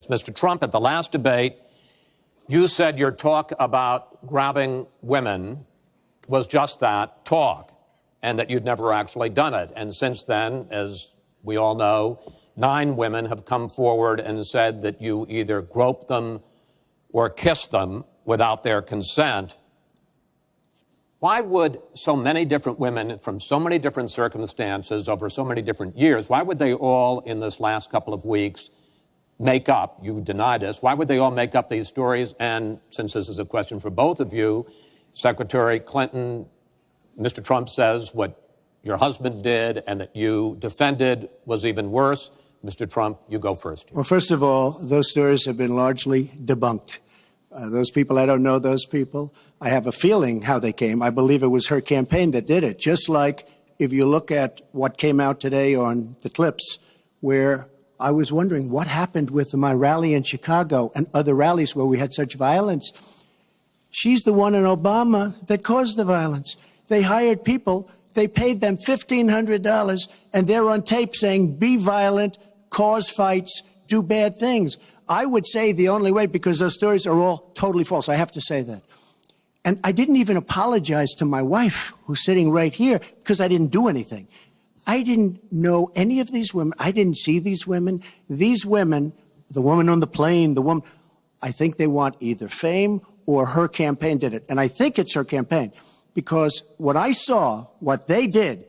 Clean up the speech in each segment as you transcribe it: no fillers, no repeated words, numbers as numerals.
Mr. Trump, at the last debate, you said your talk about grabbing women was just that, talk, and that you'd never actually done it. And since then, as we all know, 9 women have come forward and said that you either groped them or kissed them without their consent. Why would so many different women from so many different circumstances over so many different years, why would they all in this last couple of weeks make up, you deny this, why would they all make up these stories? And since this is a question for both of you, Secretary Clinton, Mr. Trump says what your husband did and that you defended was even worse. Mr. Trump, you go first. Well, first of all, those stories have been largely debunked. Those people, I don't know those people. I have a feeling how they came. I believe it was her campaign that did it. Just like if you look at what came out today on the clips, where I was wondering what happened with my rally in Chicago and other rallies where we had such violence. She's the one in Obama that caused the violence. They hired people, they paid them $1,500, and they're on tape saying, be violent, cause fights, do bad things. I would say the only way, because those stories are all totally false, I have to say that. And I didn't even apologize to my wife, who's sitting right here, because I didn't do anything. I didn't know any of these women. I didn't see these women. These women, the woman on the plane, the woman, I think they want either fame or her campaign did it. And I think it's her campaign, because what I saw, what they did,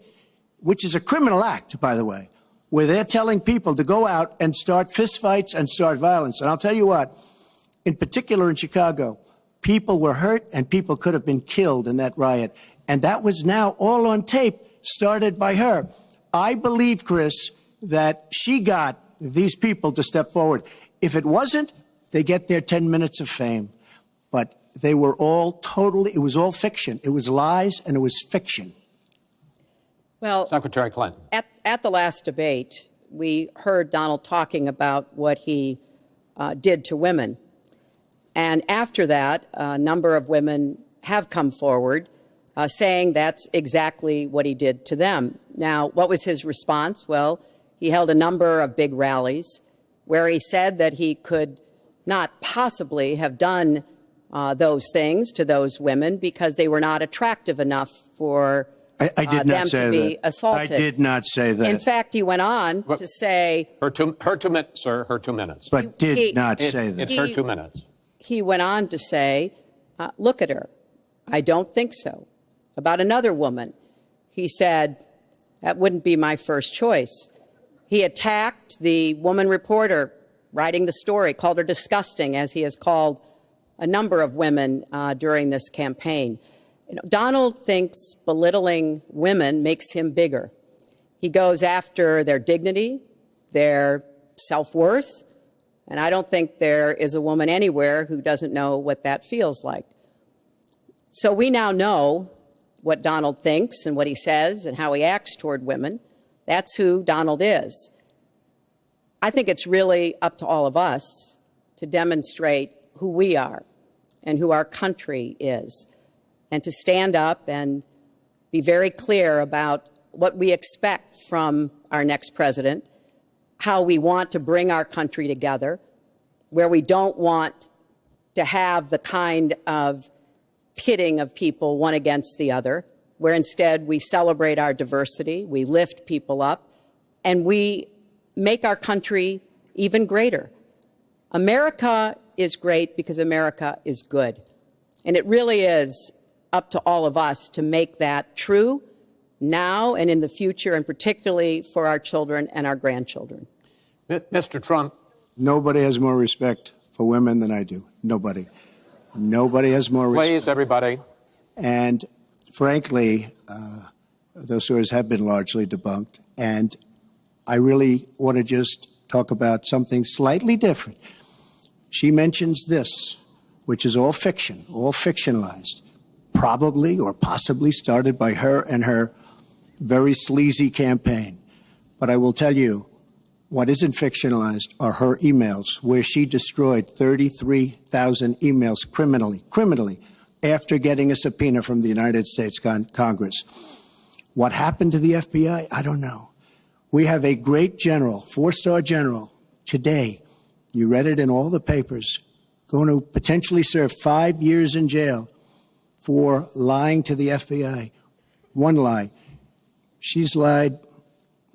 which is a criminal act, by the way, where they're telling people to go out and start fistfights and start violence. And I'll tell you what, in particular in Chicago, people were hurt and people could have been killed in that riot. And that was now all on tape, started by her. I believe, Chris, that she got these people to step forward. If it wasn't, they get their 10 minutes of fame. But they were all totally, it was all fiction. It was lies and it was fiction. Well, Secretary Clinton. At the last debate, we heard Donald talking about what he did to women. And after that, a number of women have come forward saying that's exactly what he did to them. Now, what was his response? Well, he held a number of big rallies where he said that he could not possibly have done those things to those women because they were not attractive enough for them to be assaulted. I did not say that. In fact, he went on to say... Her 2 minutes, sir, her 2 minutes. But did not say that. It's her 2 minutes. He went on to say, look at her. I don't think so. About another woman, he said, that wouldn't be my first choice. He attacked the woman reporter writing the story, called her disgusting, as he has called a number of women during this campaign. You know, Donald thinks belittling women makes him bigger. He goes after their dignity, their self-worth, and I don't think there is a woman anywhere who doesn't know what that feels like. So we now know what Donald thinks and what he says and how he acts toward women. That's who Donald is. I think it's really up to all of us to demonstrate who we are and who our country is, and to stand up and be very clear about what we expect from our next president, how we want to bring our country together, where we don't want to have the kind of pitting of people one against the other, where instead we celebrate our diversity, we lift people up, and we make our country even greater. America is great because America is good. And it really is up to all of us to make that true now and in the future, and particularly for our children and our grandchildren. Mr. Trump. Nobody has more respect for women than I do. Nobody. Nobody has more respect. Please, everybody. And frankly, those stories have been largely debunked. And I really want to just talk about something slightly different. She mentions this, which is all fiction, all fictionalized, probably or possibly started by her and her very sleazy campaign. But I will tell you, what isn't fictionalized are her emails, where she destroyed 33,000 emails criminally, after getting a subpoena from the United States Congress. What happened to the FBI? I don't know. We have a great general, 4-star general, today You read it in all the papers. Going to potentially serve 5 years in jail for lying to the FBI. One lie. She's lied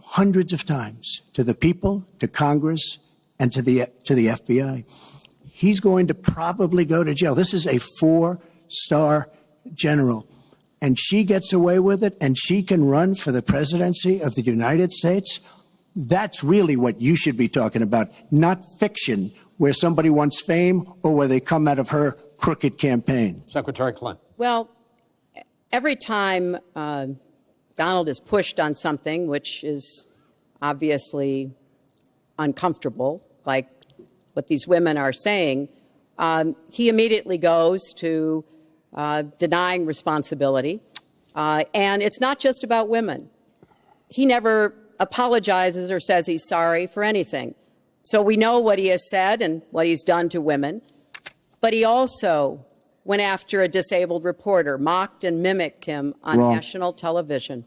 hundreds of times to the people, to Congress, and to the FBI. He's going to probably go to jail. This is a 4-star general. And she gets away with it, and she can run for the presidency of the United States. That's really what you should be talking about, not fiction where somebody wants fame or where they come out of her crooked campaign. Secretary Clinton. Well, every time Donald is pushed on something which is obviously uncomfortable, like what these women are saying, he immediately goes to denying responsibility. And it's not just about women. He never apologizes or says he's sorry for anything. So we know what he has said and what he's done to women. But he also went after a disabled reporter, mocked and mimicked him on national television.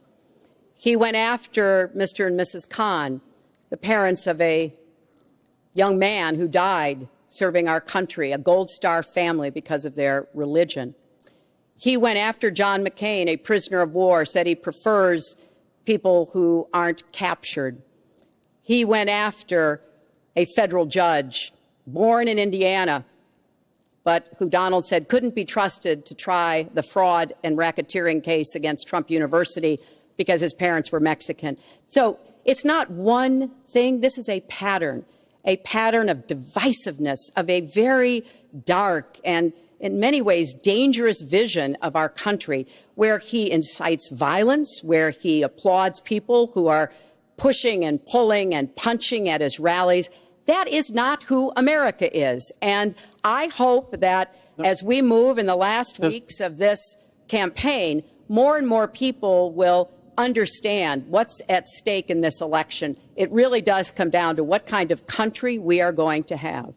He went after Mr. and Mrs. Khan, the parents of a young man who died serving our country, a Gold Star family because of their religion. He went after John McCain, a prisoner of war, said he prefers people who aren't captured. He went after a federal judge, born in Indiana, but who Donald said couldn't be trusted to try the fraud and racketeering case against Trump University because his parents were Mexican. So it's not one thing. This is a pattern of divisiveness, of a very dark and in many ways dangerous vision of our country, where he incites violence, where he applauds people who are pushing and pulling and punching at his rallies. That is not who America is. And I hope that as we move in the last weeks of this campaign, more and more people will understand what's at stake in this election. It really does come down to what kind of country we are going to have.